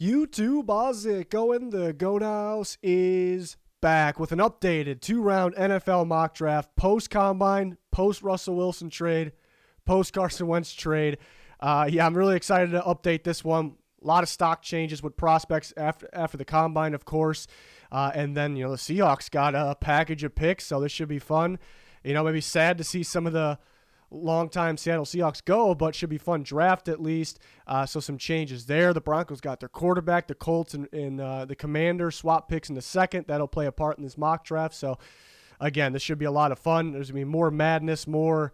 YouTube, how's it going? The Goat House is back with an updated 2-round NFL mock draft, post-combine, post-Russell Wilson trade, post-Carson Wentz trade. I'm really excited to update this one. A lot of stock changes with prospects after the combine, of course. And then, the Seahawks got a package of picks, so this should be fun. Maybe sad to see some of the longtime Seattle Seahawks go, but should be fun draft at least. So some changes there. The Broncos got their quarterback. The Colts and the Commanders swap picks in the second. That'll play a part in this mock draft. So, again, this should be a lot of fun. There's going to be more madness, more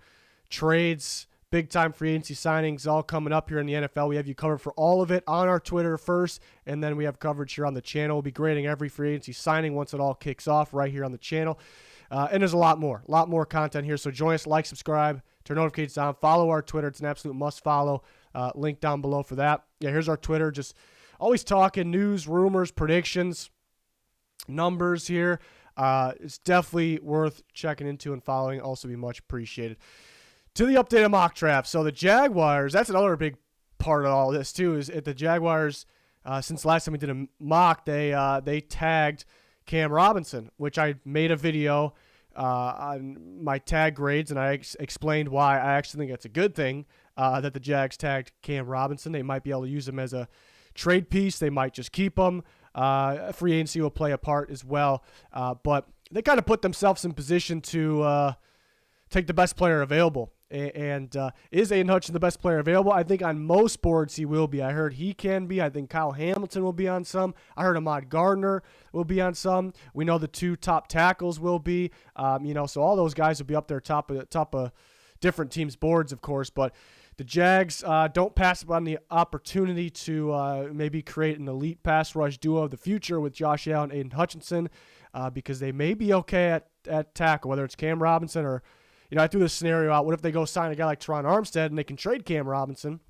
trades, big-time free agency signings all coming up here in the NFL. We have you covered for all of it on our Twitter first, and then we have coverage here on the channel. We'll be grading every free agency signing once it all kicks off right here on the channel. And there's a lot more content here. So join us, like, subscribe, turn notifications on, follow our Twitter. It's an absolute must-follow. Link down below for that. Yeah, here's our Twitter. Just always talking news, rumors, predictions, numbers here. It's definitely worth checking into and following. Also be much appreciated. To the updated mock draft. So the Jaguars, that's another big part of all this too, is at the Jaguars, since last time we did a mock, they tagged Cam Robinson, which I made a video on my tag grades, and I explained why I actually think it's a good thing that the Jags tagged Cam Robinson. They might be able to use him as a trade piece. They might just keep him. Free agency will play a part as well. But they kind of put themselves in position to take the best player available. And is Aidan Hutchison the best player available? I think on most boards he will be. I heard he can be. I think Kyle Hamilton will be on some. I heard Ahmad Gardner will be on some. We know the two top tackles will be. So all those guys will be up there top of different teams' boards, of course. But the Jags don't pass up on the opportunity to maybe create an elite pass rush duo of the future with Josh Allen and Aidan Hutchinson because they may be okay at tackle, whether it's Cam Robinson or I threw this scenario out. What if they go sign a guy like Teron Armstead and they can trade Cam Robinson?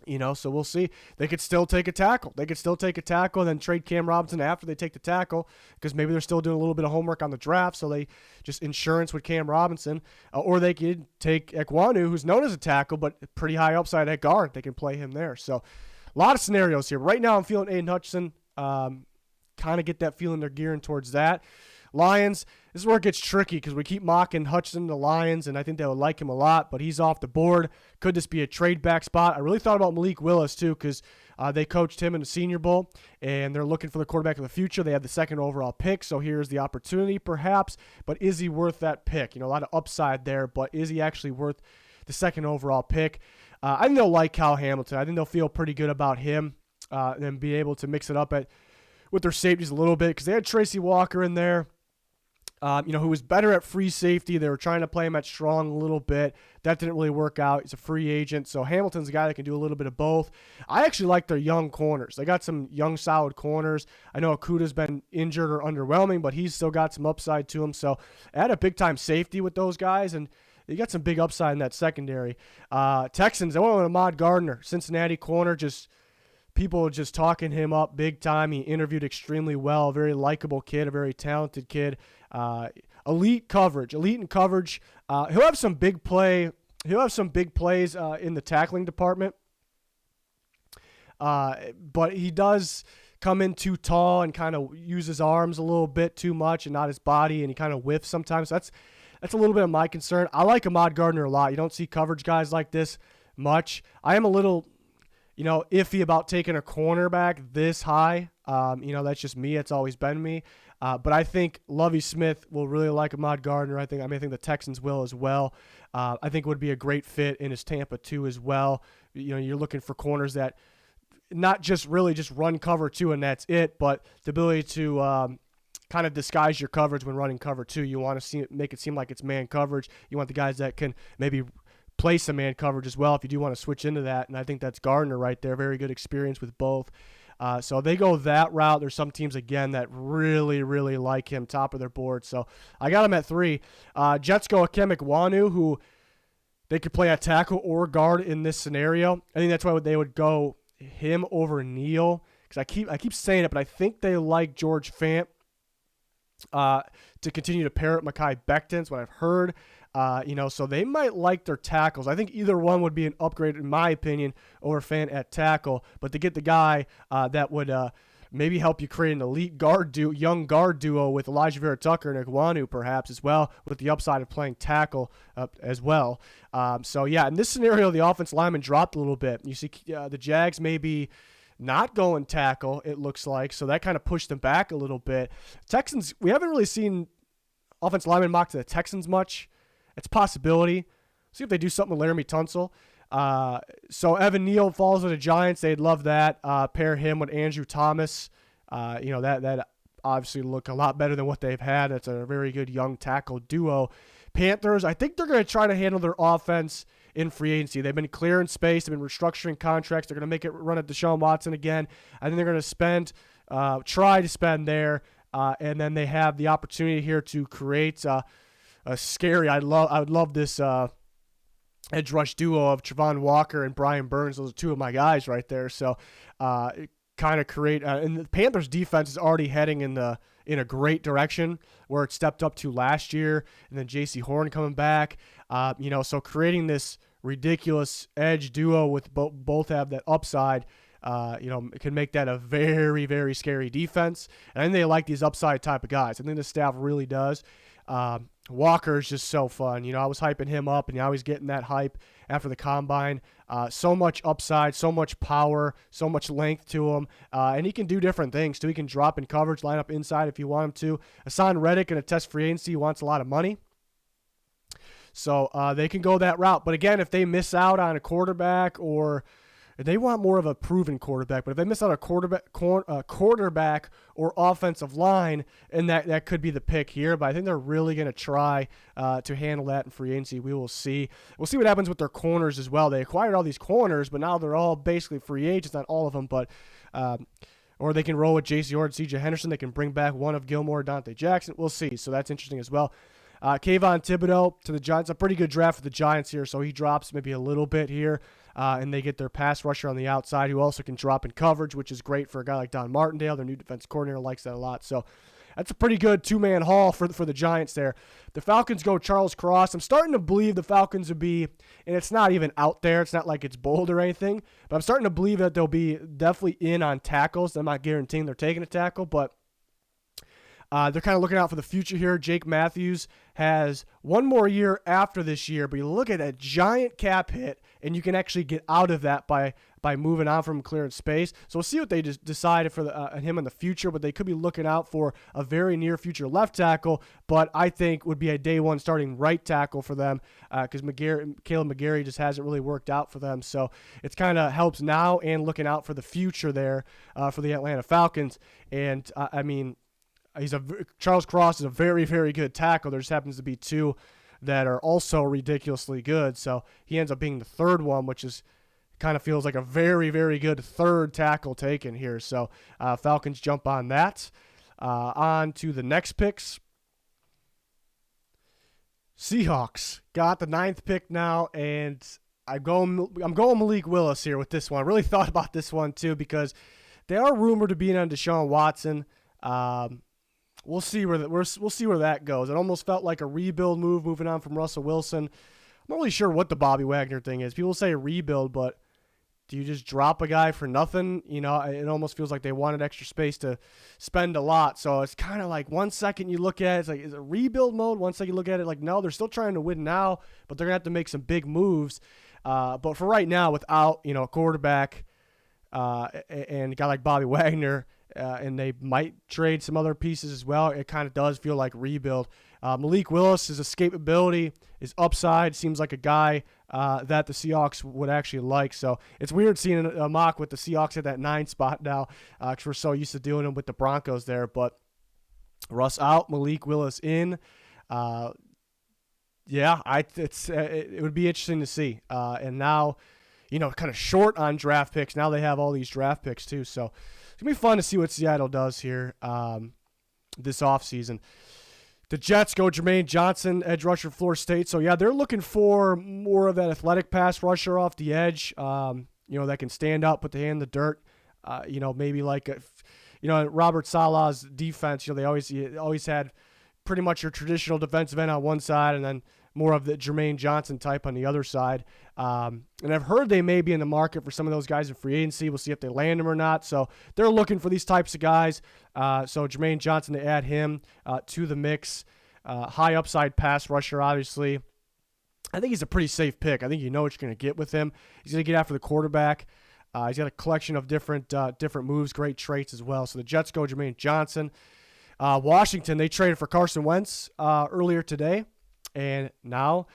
So we'll see. They could still take a tackle. And then trade Cam Robinson after they take the tackle because maybe they're still doing a little bit of homework on the draft, so they just insurance with Cam Robinson. Or they could take Ekwonu, who's known as a tackle, but pretty high upside at guard. They can play him there. So a lot of scenarios here. Right now I'm feeling Aidan Hutchinson. Kind of get that feeling they're gearing towards that. Lions, this is where it gets tricky because we keep mocking Hutchinson to the Lions, and I think they would like him a lot, but he's off the board. Could this be a trade back spot? I really thought about Malik Willis, too, because they coached him in the Senior Bowl, and they're looking for the quarterback of the future. They have the second overall pick, so here's the opportunity perhaps, but is he worth that pick? A lot of upside there, but is he actually worth the second overall pick? I think they'll like Kyle Hamilton. I think they'll feel pretty good about him and be able to mix it up with their safeties a little bit because they had Tracy Walker in there. Who was better at free safety. They were trying to play him at strong a little bit. That didn't really work out. He's a free agent. So Hamilton's a guy that can do a little bit of both. I actually like their young corners. They got some young, solid corners. I know Okuda's been injured or underwhelming, but he's still got some upside to him. So add a big-time safety with those guys, and you got some big upside in that secondary. Texans, they went with Ahmad Gardner, Cincinnati corner, people just talking him up big time. He interviewed extremely well. A very likable kid, a very talented kid. Elite in coverage. He'll have some big play. He'll have some big plays in the tackling department. But he does come in too tall and kind of use his arms a little bit too much and not his body, and he kind of whiffs sometimes. That's a little bit of my concern. I like Ahmad Gardner a lot. You don't see coverage guys like this much. I am a little iffy about taking a cornerback this high. That's just me. It's always been me. But I think Lovie Smith will really like Ahmad Gardner. I think the Texans will as well. I think it would be a great fit in his Tampa too as well. You're looking for corners that not just really just run cover two and that's it, but the ability to kind of disguise your coverage when running cover two. You want to make it seem like it's man coverage. You want the guys that can maybe play some man coverage as well if you do want to switch into that. And I think that's Gardner right there. Very good experience with both. So they go that route. There's some teams, again, that really, really like him, top of their board. So I got him at 3. Jets go Ikem Ekwonu, who they could play at tackle or guard in this scenario. I think that's why they would go him over Neal. Because I keep saying it, but I think they like George Fant to continue to pair up Mekhi Becton. That's what I've heard. So they might like their tackles. I think either one would be an upgrade, in my opinion, over Fant at tackle. But to get the guy that would maybe help you create an elite young guard duo with Elijah Vera Tucker and Iguanu perhaps as well, with the upside of playing tackle as well. In this scenario, the offensive lineman dropped a little bit. You see the Jags maybe not going tackle, it looks like, so that kind of pushed them back a little bit. Texans, we haven't really seen offensive lineman mock to the Texans much. It's a possibility. See if they do something with Laramie Tunsil. So Evan Neal falls to the Giants. They'd love that. Pair him with Andrew Thomas. That obviously look a lot better than what they've had. It's a very good young tackle duo. Panthers, I think they're going to try to handle their offense in free agency. They've been clearing space. They've been restructuring contracts. They're going to make it run at Deshaun Watson again. I think they're going to try to spend there. And then they have the opportunity here to create a scary. I would love this edge rush duo of Travon Walker and Brian Burns. Those are two of my guys right there. So kind of create. And the Panthers defense is already heading in a great direction where it stepped up to last year. And then J.C. Horn coming back. So creating this ridiculous edge duo with both have that upside. It can make that a very, very scary defense. And I think they like these upside type of guys. I think the staff really does. Walker is just so fun. I was hyping him up, and now he's getting that hype after the combine. So much upside, so much power, so much length to him. And he can do different things, too. He can drop in coverage, line up inside if you want him to. Hassan Reddick in a test free agency wants a lot of money. So they can go that route. But again, if they miss out on a quarterback or they want more of a proven quarterback, but if they miss out a quarterback or offensive line, and that could be the pick here. But I think they're really going to try to handle that in free agency. We will see. We'll see what happens with their corners as well. They acquired all these corners, but now they're all basically free agents. Not all of them, but or they can roll with J.C. Horn, C.J. Henderson. They can bring back one of Gilmore, Dante Jackson. We'll see. So that's interesting as well. Kayvon Thibodeaux to the Giants. A pretty good draft for the Giants here, so he drops maybe a little bit here. And they get their pass rusher on the outside who also can drop in coverage, which is great for a guy like Don Martindale. Their new defense coordinator likes that a lot. So that's a pretty good two-man haul for the Giants there. The Falcons go Charles Cross. I'm starting to believe the Falcons would be, and it's not even out there. It's not like it's bold or anything, but I'm starting to believe that they'll be definitely in on tackles. I'm not guaranteeing they're taking a tackle, but they're kind of looking out for the future here. Jake Matthews has one more year after this year, but you look at a giant cap hit, and you can actually get out of that by moving on from clearing space. So we'll see what they decide for him in the future, but they could be looking out for a very near future left tackle, but I think would be a day one starting right tackle for them because Caleb McGarry just hasn't really worked out for them. So it's kind of helps now and looking out for the future there for the Atlanta Falcons. And Charles Cross is a very, very good tackle. There just happens to be two that are also ridiculously good. So he ends up being the third one, which is kind of feels like a very, very good third tackle taken here. So Falcons jump on that. On to the next picks. Seahawks got the 9th pick now, and I'm going Malik Willis here with this one. I really thought about this one too because they are rumored to be in on Deshaun Watson. We'll see where that goes. It almost felt like a rebuild move, moving on from Russell Wilson. I'm not really sure what the Bobby Wagner thing is. People say rebuild, but do you just drop a guy for nothing? It almost feels like they wanted extra space to spend a lot. So it's kind of like 1 second you look at it, it's like, is it rebuild mode? 1 second you look at it, like, no, they're still trying to win now, but they're going to have to make some big moves. But for right now, without, a quarterback and a guy like Bobby Wagner, and they might trade some other pieces as well, it kind of does feel like rebuild. Malik Willis, his escapability, his upside, seems like a guy that the Seahawks would actually like. So it's weird seeing a mock with the Seahawks at that 9 spot now because we're so used to doing them with the Broncos there. But Russ out, Malik Willis in. It would be interesting to see. And now, kind of short on draft picks. Now they have all these draft picks too. So it's going to be fun to see what Seattle does here this offseason. The Jets go Jermaine Johnson, edge rusher, Florida State. So, yeah, they're looking for more of that athletic pass rusher off the edge, that can stand up, put the hand in the dirt. Maybe like, Robert Saleh's defense, they always had pretty much your traditional defensive end on one side and then more of the Jermaine Johnson type on the other side. And I've heard they may be in the market for some of those guys in free agency. We'll see if they land them or not. So they're looking for these types of guys. So Jermaine Johnson, to add him to the mix. High upside pass rusher, obviously. I think he's a pretty safe pick. I think you know what you're going to get with him. He's going to get after the quarterback. He's got a collection of different moves, great traits as well. So the Jets go Jermaine Johnson. Washington, they traded for Carson Wentz earlier today. And now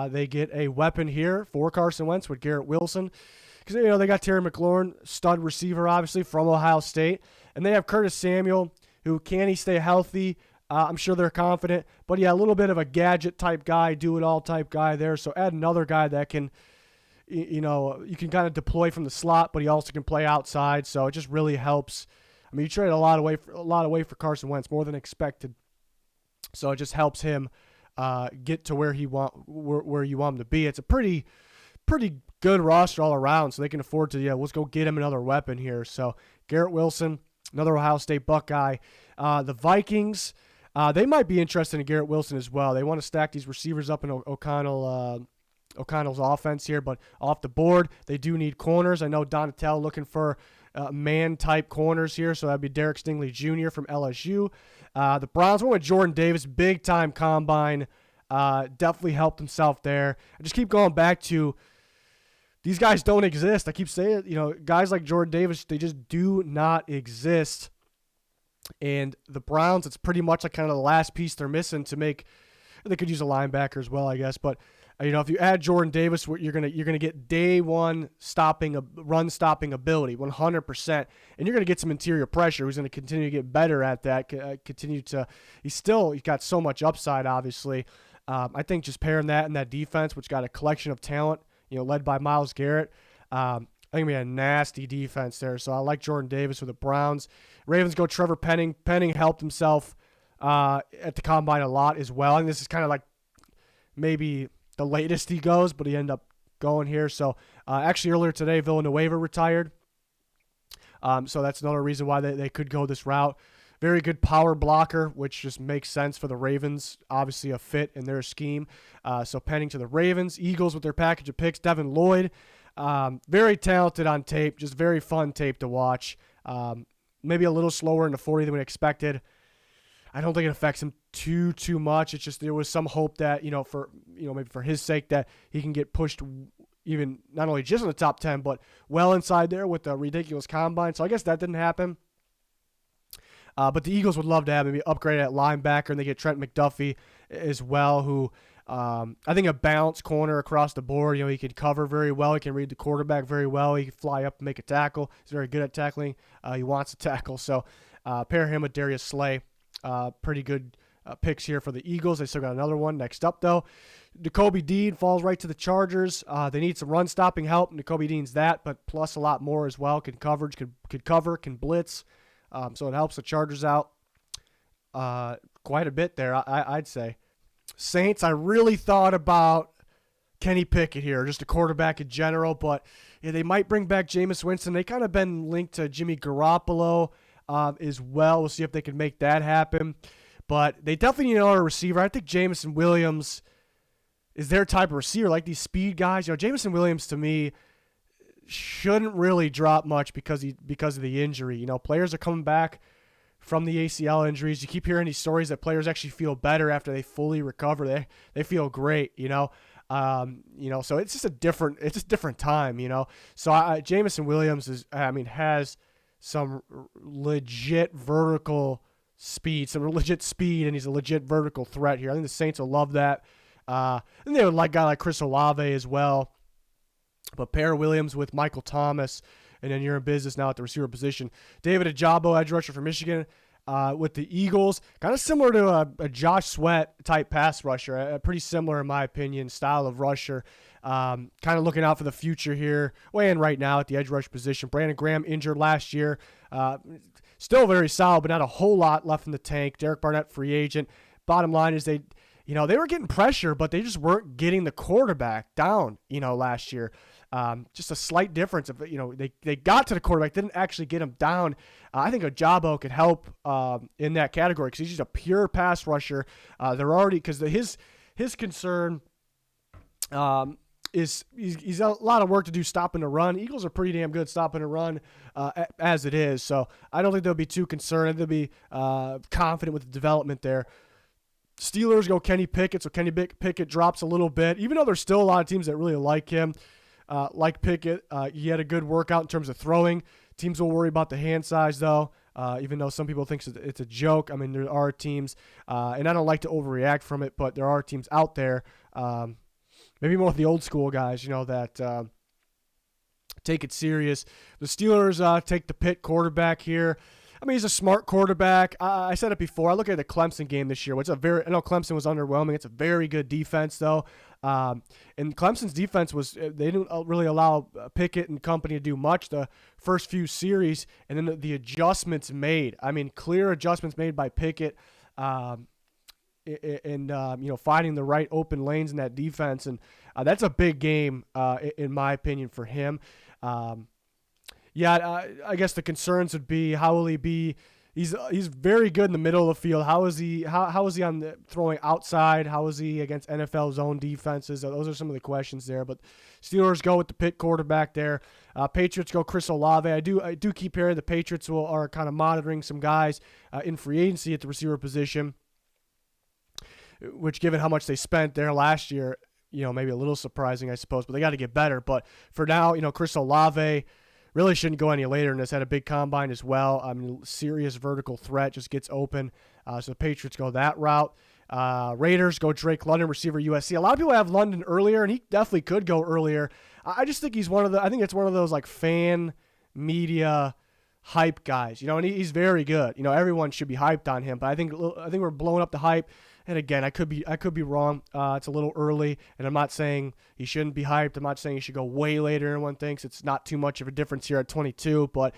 they get a weapon here for Carson Wentz with Garrett Wilson. Because, they got Terry McLaurin, stud receiver, obviously, from Ohio State. And they have Curtis Samuel, who can he stay healthy? I'm sure they're confident. But, a little bit of a gadget-type guy, do-it-all type guy there. So add another guy that can, you can kind of deploy from the slot, but he also can play outside. So it just really helps. I mean, you traded a lot away for Carson Wentz, more than expected. So it just helps him get to where you want him to be. It's a pretty good roster all around, so they can afford to, let's go get him another weapon here. So Garrett Wilson, another Ohio State Buckeye. The Vikings, they might be interested in Garrett Wilson as well. They want to stack these receivers up in O'Connell's offense here, but off the board, they do need corners. I know Donatello looking for man-type corners here, so that'd be Derek Stingley Jr. from LSU. The Browns went with Jordan Davis, big-time combine. Definitely helped himself there. I just keep going back to these guys don't exist. I keep saying, guys like Jordan Davis, they just do not exist. And the Browns, it's pretty much like kind of the last piece they're missing to make. They could use a linebacker as well, I guess, but if you add Jordan Davis, you're gonna get day one run stopping ability, 100%, and you're gonna get some interior pressure. Who's gonna continue to get better at that? He's got so much upside, obviously. I think just pairing that and that defense, which got a collection of talent, led by Myles Garrett. I think we had a nasty defense there. So I like Jordan Davis with the Browns. Ravens go Trevor Penning. Penning helped himself at the combine a lot as well, and this is kind of like maybe the latest he goes, but he ended up going here. So actually earlier today, Villanueva retired. So that's another reason why they could go this route. Very good power blocker, which just makes sense for the Ravens. Obviously a fit in their scheme. So Penning to the Ravens. Eagles with their package of picks. Devin Lloyd, very talented on tape. Just very fun tape to watch. Maybe a little slower in the 40 than we expected. I don't think it affects him too much. It's just there was some hope that, maybe for his sake that he can get pushed even not only just in the top 10, but well inside there with the ridiculous combine. So I guess that didn't happen. But the Eagles would love to have maybe upgrade at linebacker, and they get Trent McDuffie as well, who I think a balanced corner across the board. He can cover very well. He can read the quarterback very well. He can fly up and make a tackle. He's very good at tackling. He wants to tackle. So pair him with Darius Slay. Pretty good picks here for the Eagles. They still got another one next up, though. Nkobe Dean falls right to the Chargers. They need some run-stopping help. Nkobe Dean's that, but plus a lot more as well. Can cover, can blitz. So it helps the Chargers out quite a bit there, I'd say. Saints, I really thought about Kenny Pickett here, just a quarterback in general, but they might bring back Jameis Winston. They kind of been linked to Jimmy Garoppolo as well. We'll see if they can make that happen. But they definitely need another receiver. I think Jameson Williams is their type of receiver, like these speed guys. Jameson Williams, to me, shouldn't really drop much because of the injury. Players are coming back from the ACL injuries. You keep hearing these stories that players actually feel better after they fully recover. They feel great, so it's just a different time, So Jameson Williams has some legit vertical speed, and he's a legit vertical threat here. I think the Saints will love that. And they would like a guy like Chris Olave as well. But pair Williams with Michael Thomas, and then you're in business now at the receiver position. David Ajabo, edge rusher from Michigan, with the Eagles. Kind of similar to a Josh Sweat type pass rusher. Pretty similar, in my opinion, style of rusher. Kind of looking out for the future here. Weighing right now at the edge rush position. Brandon Graham injured last year. Still very solid, but not a whole lot left in the tank. Derek Barnett, free agent. Bottom line is they were getting pressure, but they just weren't getting the quarterback down, last year. Just a slight difference. They got to the quarterback, didn't actually get him down. I think Ajabo could help in that category because he's just a pure pass rusher. They're already, because his concern is he's a lot of work to do stopping the run. Eagles are pretty damn good stopping the run as it is, so I don't think they'll be too concerned. They'll be confident with the development there. Steelers go Kenny Pickett, so Kenny Pickett drops a little bit, even though there's still a lot of teams that really like him, like Pickett. He had a good workout in terms of throwing. Teams will worry about the hand size, though, even though some people think it's a joke. I mean, there are teams, and I don't like to overreact from it, but there are teams out there, maybe more the old school guys, that take it serious. The Steelers take the Pitt quarterback here. I mean, he's a smart quarterback. I said it before. I look at the Clemson game this year. I know Clemson was underwhelming. It's a very good defense, though. And Clemson's defense they didn't really allow Pickett and company to do much the first few series, and then the adjustments made. I mean, clear adjustments made by Pickett, and finding the right open lanes in that defense, and that's a big game in my opinion for him. I guess the concerns would be how will he be? He's very good in the middle of the field. How is he on the throwing outside? How is he against NFL zone defenses? Those are some of the questions there. But Steelers go with the Pitt quarterback there. Patriots go Chris Olave. I do keep hearing the Patriots are kind of monitoring some guys in free agency at the receiver position, which given how much they spent there last year, maybe a little surprising, I suppose. But they got to get better. But for now, Chris Olave really shouldn't go any later in this. Had a big combine as well. I mean, serious vertical threat, just gets open. So the Patriots go that route. Raiders go Drake London, receiver USC. A lot of people have London earlier, and he definitely could go earlier. I just think it's one of those like fan media hype guys, and he's very good. Everyone should be hyped on him, but I think we're blowing up the hype. And again, I could be wrong. It's a little early, and I'm not saying he shouldn't be hyped. I'm not saying he should go way later. Everyone thinks it's not too much of a difference here at 22, but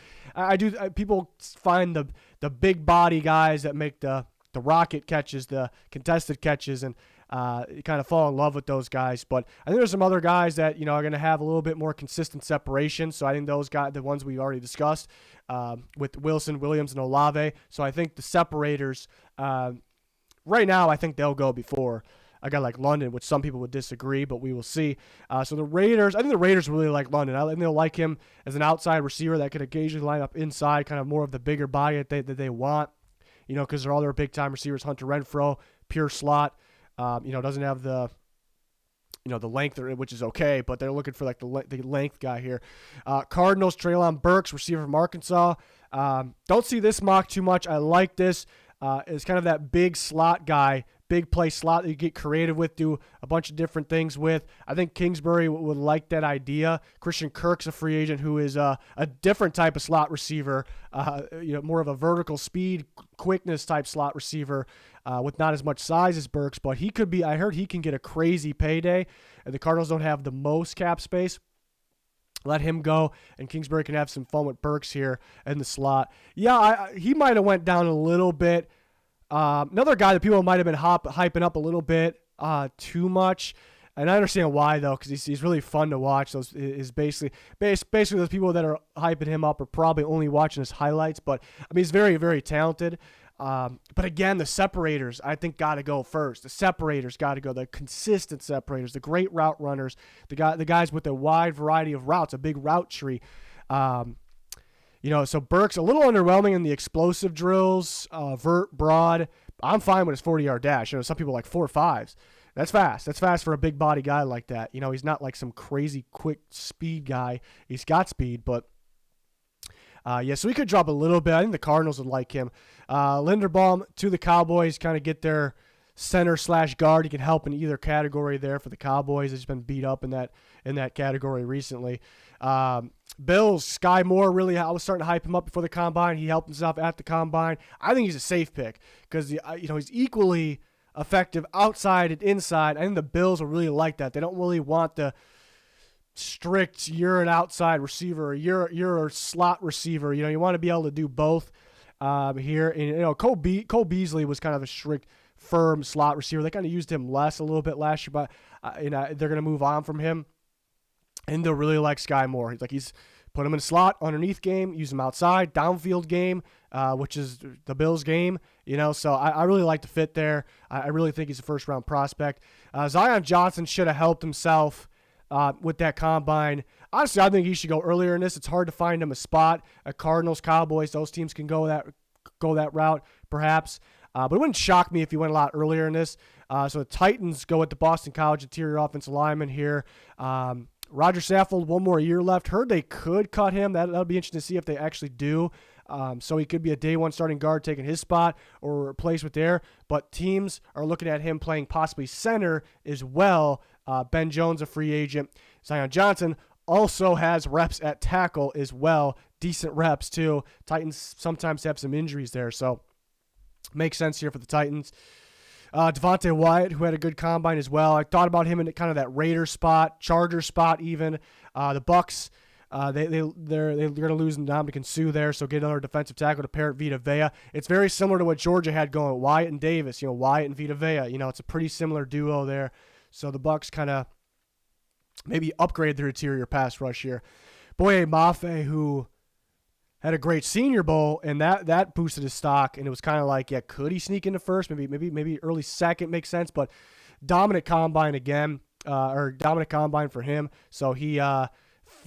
people find the big body guys that make the rocket catches, the contested catches, and you kind of fall in love with those guys. But I think there's some other guys that are going to have a little bit more consistent separation. So I think those guys, the ones we already discussed, with Wilson, Williams, and Olave. So I think the separators. Right now, I think they'll go before a guy like London, which some people would disagree, but we will see. So the Raiders, I think the Raiders really like London. I think they'll like him as an outside receiver that could occasionally line up inside, kind of more of the bigger body that they want, because they're all their big-time receivers. Hunter Renfrow, pure slot, doesn't have the length, which is okay, but they're looking for like the length guy here. Cardinals, Treylon Burks, receiver from Arkansas. Don't see this mock too much. I like this. Is kind of that big slot guy, big play slot that you get creative with, do a bunch of different things with. I think Kingsbury would like that idea. Christian Kirk's a free agent who is a different type of slot receiver, more of a vertical speed, quickness type slot receiver with not as much size as Burks, but he could be. I heard he can get a crazy payday, and the Cardinals don't have the most cap space. Let him go, and Kingsbury can have some fun with Burks here in the slot. Yeah, he might have went down a little bit. Another guy that people might have been hyping up a little bit too much, and I understand why, though, because he's really fun to watch. Those is basically those people that are hyping him up are probably only watching his highlights, but I mean he's very, very talented. But again, the separators, I think, got to go first. The separators got to go. The consistent separators, the great route runners, the guys with a wide variety of routes, a big route tree. So Burks, a little underwhelming in the explosive drills, vert, broad. I'm fine with his 40-yard dash. Some people like 4.5s. That's fast. That's fast for a big body guy like that. He's not like some crazy quick speed guy. He's got speed, but so he could drop a little bit. I think the Cardinals would like him. Linderbaum to the Cowboys, kind of get their center/guard. He can help in either category there for the Cowboys. He's been beat up in that category recently. Bills, Sky Moore, really, I was starting to hype him up before the Combine. He helped himself at the Combine. I think he's a safe pick because he's equally effective outside and inside. I think the Bills will really like that. They don't really want the strict you're an outside receiver, you're a slot receiver. You want to be able to do both here. And Cole Beasley was kind of a strict, firm slot receiver. They kind of used him a little bit last year, but they're going to move on from him. And they'll really like Sky Moore. He's put him in slot, underneath game, use him outside, downfield game, which is the Bills game. So I really like the fit there. I really think he's a first-round prospect. Zion Johnson should have helped himself with that combine. Honestly, I think he should go earlier in this. It's hard to find him a spot. Cardinals, Cowboys, those teams can go that route perhaps. But it wouldn't shock me if he went a lot earlier in this. So the Titans go with the Boston College interior offensive lineman here. Roger Saffold, 1 more year left. Heard they could cut him. That'll be interesting to see if they actually do. So he could be a day one starting guard taking his spot or replaced with there. But teams are looking at him playing possibly center as well. Ben Jones, a free agent. Zion Johnson also has reps at tackle as well. Decent reps too. Titans sometimes have some injuries there. So makes sense here for the Titans. Devontae Wyatt, who had a good combine as well. I thought about him in kind of that Raider spot, Charger spot even. The Bucks, they're going to lose Ndamukong Suh there, so get another defensive tackle to pair Vita Vea. It's very similar to what Georgia had going, Wyatt and Davis. Wyatt and Vita Vea. It's a pretty similar duo there. So the Bucks kind of maybe upgrade their interior pass rush here. Boye Mafe, who had a great Senior Bowl, and that boosted his stock, and it was kind of like, yeah, could he sneak into first? Maybe early second makes sense, but dominant combine again, or dominant combine for him. So he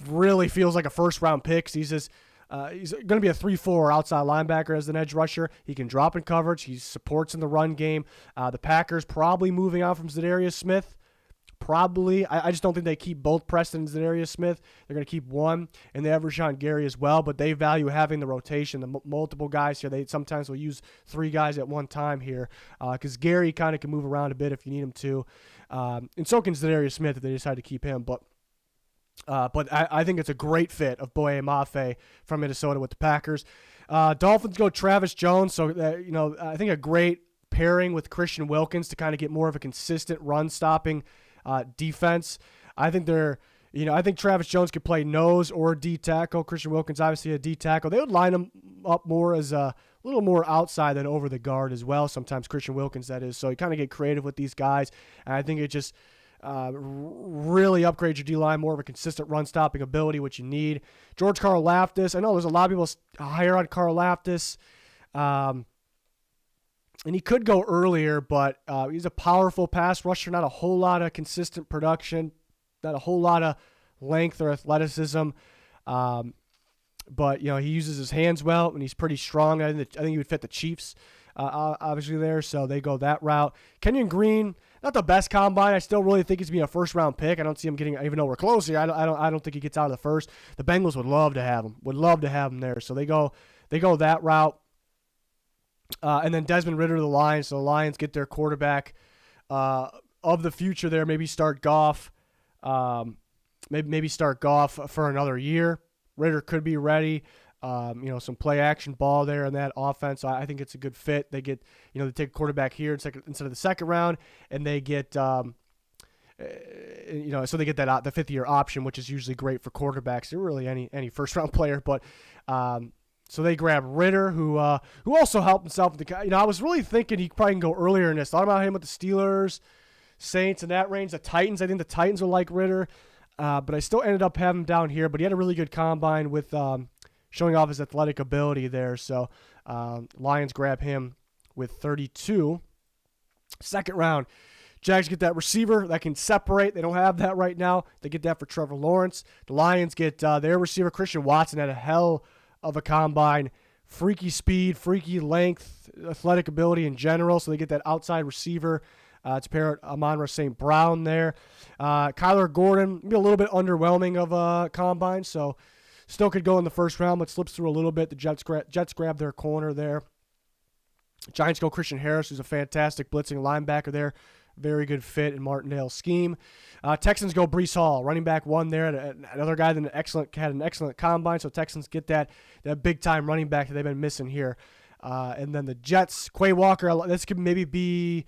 really feels like a first-round pick. He's going to be a 3-4 outside linebacker as an edge rusher. He can drop in coverage. He supports in the run game. The Packers probably moving on from Zadarius Smith. Probably. I just don't think they keep both Preston and Zadarius Smith. They're going to keep one, and they have Rashawn Gary as well, but they value having the rotation, the multiple guys here. They sometimes will use 3 guys at one time here because Gary kind of can move around a bit if you need him to. And so can Zadarius Smith if they decide to keep him. But I think it's a great fit of Boye Mafe from Minnesota with the Packers. Dolphins go Travis Jones, so I think a great pairing with Christian Wilkins to kind of get more of a consistent run-stopping defense. I think I think Travis Jones could play nose or D tackle. Christian Wilkins obviously a D tackle. They would line him up more as a little more outside than over the guard as well. Sometimes Christian Wilkins, that is. So you kind of get creative with these guys, and I think it just really upgrades your D-line, more of a consistent run-stopping ability, which you need. George Karlaftis. I know there's a lot of people higher on Karlaftis. And he could go earlier, but he's a powerful pass rusher, not a whole lot of consistent production, not a whole lot of length or athleticism. But, he uses his hands well, and he's pretty strong. I think he would fit the Chiefs, obviously, there, so they go that route. Kenyon Green, not the best combine. I still really think he's going to be a first-round pick. I don't see him getting, even though we're close here, I don't think he gets out of the first. The Bengals would love to have him, there. So they go that route. And then Desmond Ridder to the Lions. So the Lions get their quarterback of the future there. Maybe start Goff. Maybe start Goff for another year. Ridder could be ready. Some play action ball there in that offense. I think it's a good fit. They get, they take a quarterback here instead of the second round, and they get, so they get that the 5th-year option, which is usually great for quarterbacks. They're really any first round player, but. So they grab Ridder, who also helped himself. I was really thinking he probably can go earlier in this. Thought about him with the Steelers, Saints, in that range. The Titans, I think the Titans will like Ridder. But I still ended up having him down here. But he had a really good combine with showing off his athletic ability there. So Lions grab him with 32. Second round, Jags get that receiver that can separate. They don't have that right now. They get that for Trevor Lawrence. The Lions get their receiver, Christian Watson, had a hell of a combine, freaky speed, freaky length, athletic ability in general. So they get that outside receiver to pair Amon-Ra St. Brown there. Kyler Gordon, maybe a little bit underwhelming of a combine, so still could go in the first round, but slips through a little bit. The Jets grab their corner there. Giants go Christian Harris, who's a fantastic blitzing linebacker there. Very good fit in Martindale's scheme. Texans go Breece Hall, running back 1 there. Another guy that had an excellent combine, so Texans get that big-time running back that they've been missing here. And then the Jets, Quay Walker, this could maybe be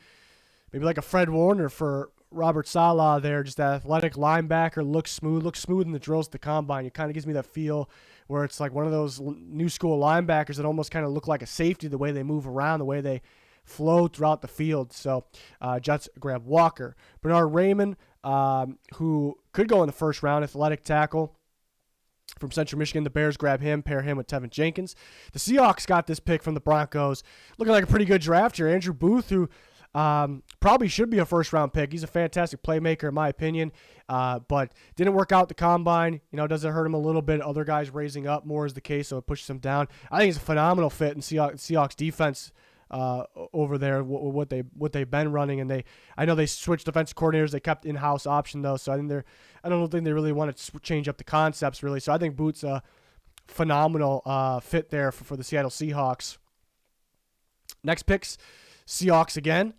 like a Fred Warner for Robert Saleh there, just that athletic linebacker, looks smooth in the drills at the combine. It kind of gives me that feel where it's like one of those new school linebackers that almost kind of look like a safety, the way they move around, the way they flow throughout the field. So Jets grab Walker. Bernard Raymond, who could go in the first round, athletic tackle. from Central Michigan. The Bears grab him, pair him with Tevin Jenkins. The Seahawks got this pick from the Broncos. Looking like a pretty good draft here. Andrew Booth, who probably should be a first-round pick. He's a fantastic playmaker, in my opinion, but didn't work out the combine. Does it hurt him a little bit? Other guys raising up more is the case, so it pushes him down. I think he's a phenomenal fit in Seahawks defense over there, what they've been running, and I know they switched defensive coordinators. They kept in-house option though, so I don't think they really want to change up the concepts really. So I think Booth's a phenomenal fit there for the Seattle Seahawks. Next picks, Seahawks again.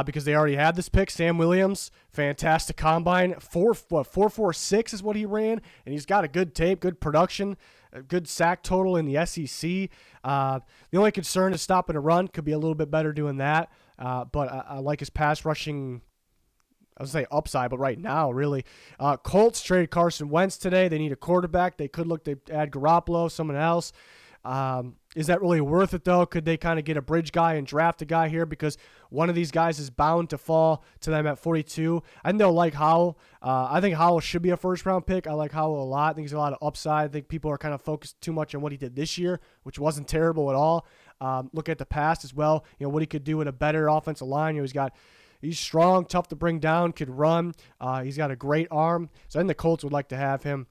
Because they already had this pick. Sam Williams, fantastic combine. 4.46 is what he ran, and he's got a good tape, good production, a good sack total in the SEC. The only concern is stopping a run. Could be a little bit better doing that, but I like his pass rushing, I would say upside, but right now, really. Colts traded Carson Wentz today. They need a quarterback. They could look to add Garoppolo, someone else. Is that really worth it, though? Could they kind of get a bridge guy and draft a guy here? Because one of these guys is bound to fall to them at 42. I think they'll like Howell. I think Howell should be a first-round pick. I like Howell a lot. I think he's a lot of upside. I think people are kind of focused too much on what he did this year, which wasn't terrible at all. Look at the past as well. What he could do with a better offensive line. He's strong, tough to bring down, could run. He's got a great arm. So I think the Colts would like to have him.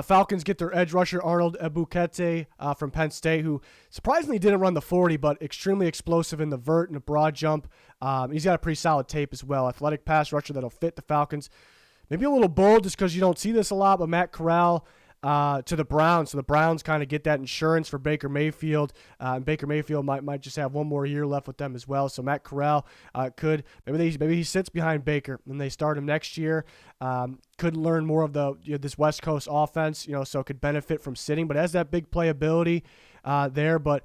Falcons get their edge rusher, Arnold Ebukete from Penn State, who surprisingly didn't run the 40, but extremely explosive in the vert and a broad jump. He's got a pretty solid tape as well. Athletic pass rusher that'll fit the Falcons. Maybe a little bold just because you don't see this a lot, but Matt Corral to the Browns. So the Browns kind of get that insurance for Baker Mayfield. And Baker Mayfield might just have one more year left with them as well. So Matt Corral maybe he sits behind Baker and they start him next year. Could learn more of this West Coast offense, so could benefit from sitting, but has that big playability there. But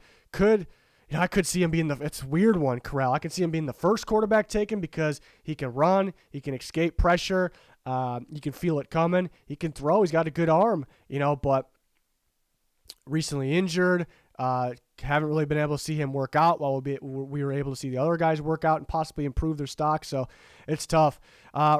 I could see him being it's a weird one, Corral. I could see him being the first quarterback taken because he can run, he can escape pressure. You can feel it coming. He can throw. He's got a good arm, but recently injured. Haven't really been able to see him work out while we were able to see the other guys work out and possibly improve their stock. So it's tough.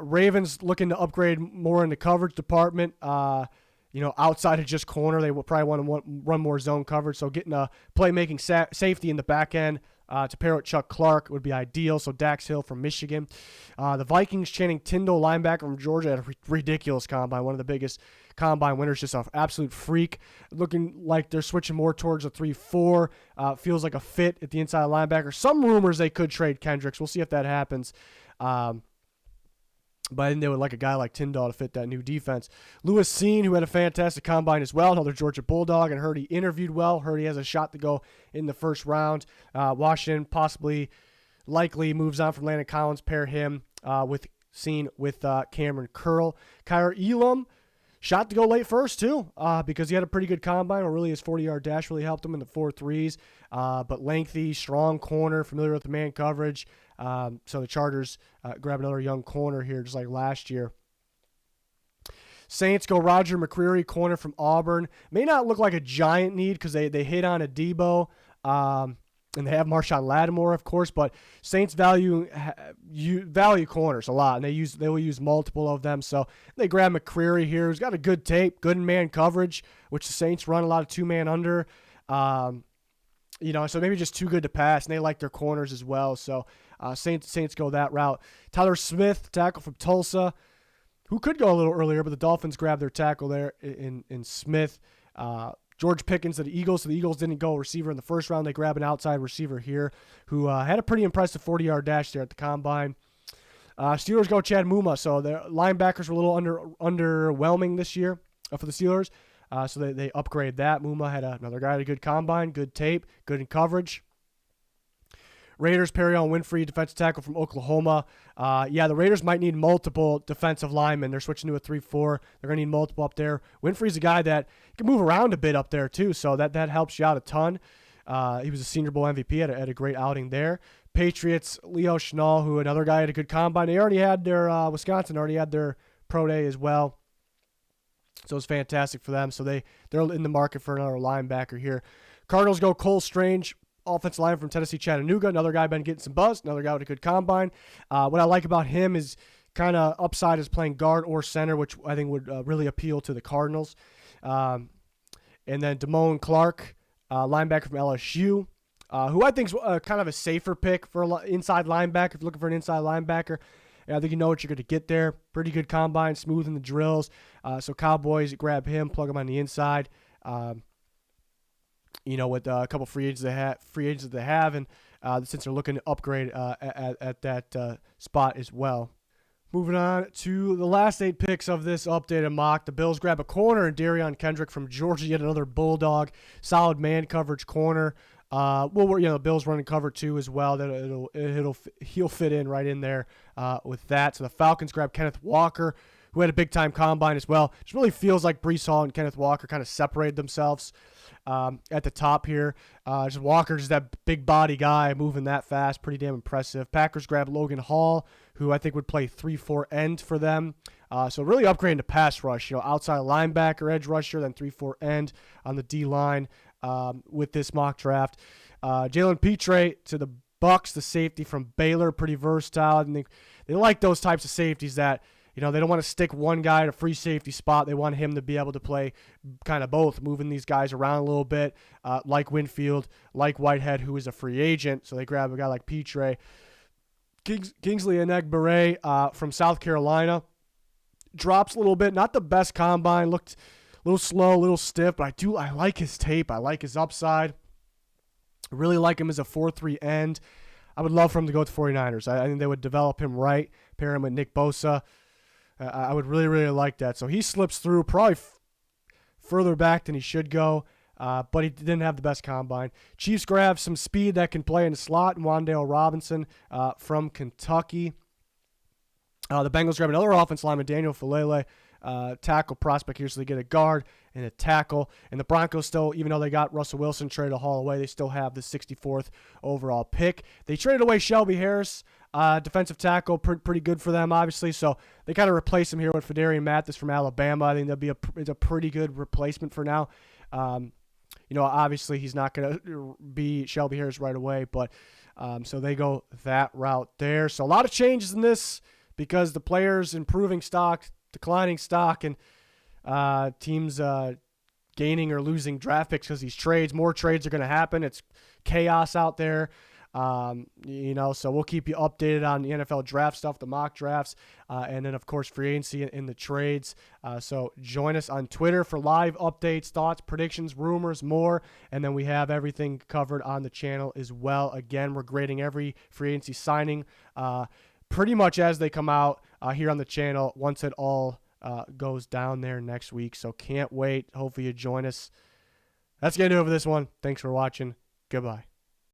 Ravens looking to upgrade more in the coverage department. Outside of just corner, they will probably want to run more zone coverage. So getting a playmaking safety in the back end to pair with Chuck Clark would be ideal. So Dax Hill from Michigan. The Vikings, Channing Tindall, linebacker from Georgia, had a ridiculous combine. One of the biggest combine winners, just an absolute freak. Looking like they're switching more towards a 3-4. Feels like a fit at the inside linebacker. Some rumors they could trade Kendricks. We'll see if that happens. But I think they would like a guy like Tyndall to fit that new defense. Lewis Seen, who had a fantastic combine as well, another Georgia Bulldog, and heard he interviewed well. Heard he has a shot to go in the first round. Washington likely moves on from Landon Collins. Pair him with Seen with Cameron Curl. Kyler Elam, shot to go late first too, because he had a pretty good combine, or really his 40-yard dash really helped him in the 4.3s. But lengthy, strong corner, familiar with the man coverage. So the Chargers grab another young corner here, just like last year. Saints go Roger McCreary, corner from Auburn. May not look like a giant need because they hit on a Debo, and they have Marshawn Lattimore, of course. But Saints value corners a lot, and they will use multiple of them. So they grab McCreary here, who's got a good tape, good in man coverage, which the Saints run a lot of two-man under. So maybe just too good to pass, and they like their corners as well. So Saints go that route. Tyler Smith, tackle from Tulsa, who could go a little earlier, but the Dolphins grabbed their tackle there in Smith. George Pickens to the Eagles. So the Eagles didn't go receiver in the first round. They grab an outside receiver here who had a pretty impressive 40-yard dash there at the combine. Steelers go Chad Muma. So their linebackers were a little underwhelming this year for the Steelers. So they upgrade that. Muma had another guy, had a good combine, good tape, good in coverage. Raiders, Perion Winfrey, defensive tackle from Oklahoma. The Raiders might need multiple defensive linemen. They're switching to a 3-4. They're going to need multiple up there. Winfrey's a guy that can move around a bit up there, too, so that helps you out a ton. He was a Senior Bowl MVP, had a great outing there. Patriots, Leo Chenal, who another guy had a good combine. They already had Wisconsin already had their pro day as well. So it's fantastic for them. So they're in the market for another linebacker here. Cardinals go Cole Strange, offensive line from Tennessee Chattanooga. Another guy been getting some buzz. Another guy with a good combine. What I like about him is kind of upside is playing guard or center, which I think would really appeal to the Cardinals. And then Damone Clark, linebacker from LSU, who I think is kind of a safer pick for an inside linebacker. If you're looking for an inside linebacker, I think you know what you're going to get there. Pretty good combine, smooth in the drills. So Cowboys grab him, plug him on the inside. With a couple free agents they have, and since they're looking to upgrade at that spot as well. Moving on to the last 8 picks of this updated mock. The Bills grab a corner and Darion Kendrick from Georgia, yet another Bulldog. Solid man coverage corner. The Bills running cover 2 as well. That he'll fit in right in there with that. So the Falcons grab Kenneth Walker, who had a big-time combine as well. Just really feels like Breece Hall and Kenneth Walker kind of separated themselves at the top here. Just Walker, just that big body guy moving that fast. Pretty damn impressive. Packers grab Logan Hall, who I think would play 3-4 end for them. So really upgrading to pass rush. Outside linebacker, edge rusher, then 3-4 end on the D-line with this mock draft. Jalen Petre to the Bucks, the safety from Baylor, pretty versatile. And they like those types of safeties that they don't want to stick one guy at a free safety spot. They want him to be able to play kind of both, moving these guys around a little bit, like Winfield, like Whitehead, who is a free agent. So they grab a guy like Petre. Kingsley Enagbare from South Carolina drops a little bit. Not the best combine. Looked a little slow, a little stiff, but I like his tape. I like his upside. I really like him as a 4-3 end. I would love for him to go with the 49ers. I think they would develop him right, pair him with Nick Bosa. I would really, really like that. So he slips through probably further back than he should go, but he didn't have the best combine. Chiefs grab some speed that can play in the slot, and Wan'Dale Robinson from Kentucky. The Bengals grab another offensive lineman, Daniel Falele, tackle prospect here, so they get a guard and a tackle. And the Broncos still, even though they got Russell Wilson traded a haul away, they still have the 64th overall pick. They traded away Shelby Harris, defensive tackle, pretty good for them, obviously. So they kind of replace him here with Fedarian Mathis from Alabama. I think it's a pretty good replacement for now. Obviously he's not going to be Shelby Harris right away, but so they go that route there. So a lot of changes in this because the players improving stock, declining stock, and teams gaining or losing draft picks because these trades. More trades are going to happen. It's chaos out there. So we'll keep you updated on the NFL draft stuff, the mock drafts, and then, of course, free agency in the trades. So join us on Twitter for live updates, thoughts, predictions, rumors, more, and then we have everything covered on the channel as well. Again, we're grading every free agency signing pretty much as they come out here on the channel once it all goes down there next week. So can't wait. Hopefully you join us. That's going to do it for this one. Thanks for watching. Goodbye.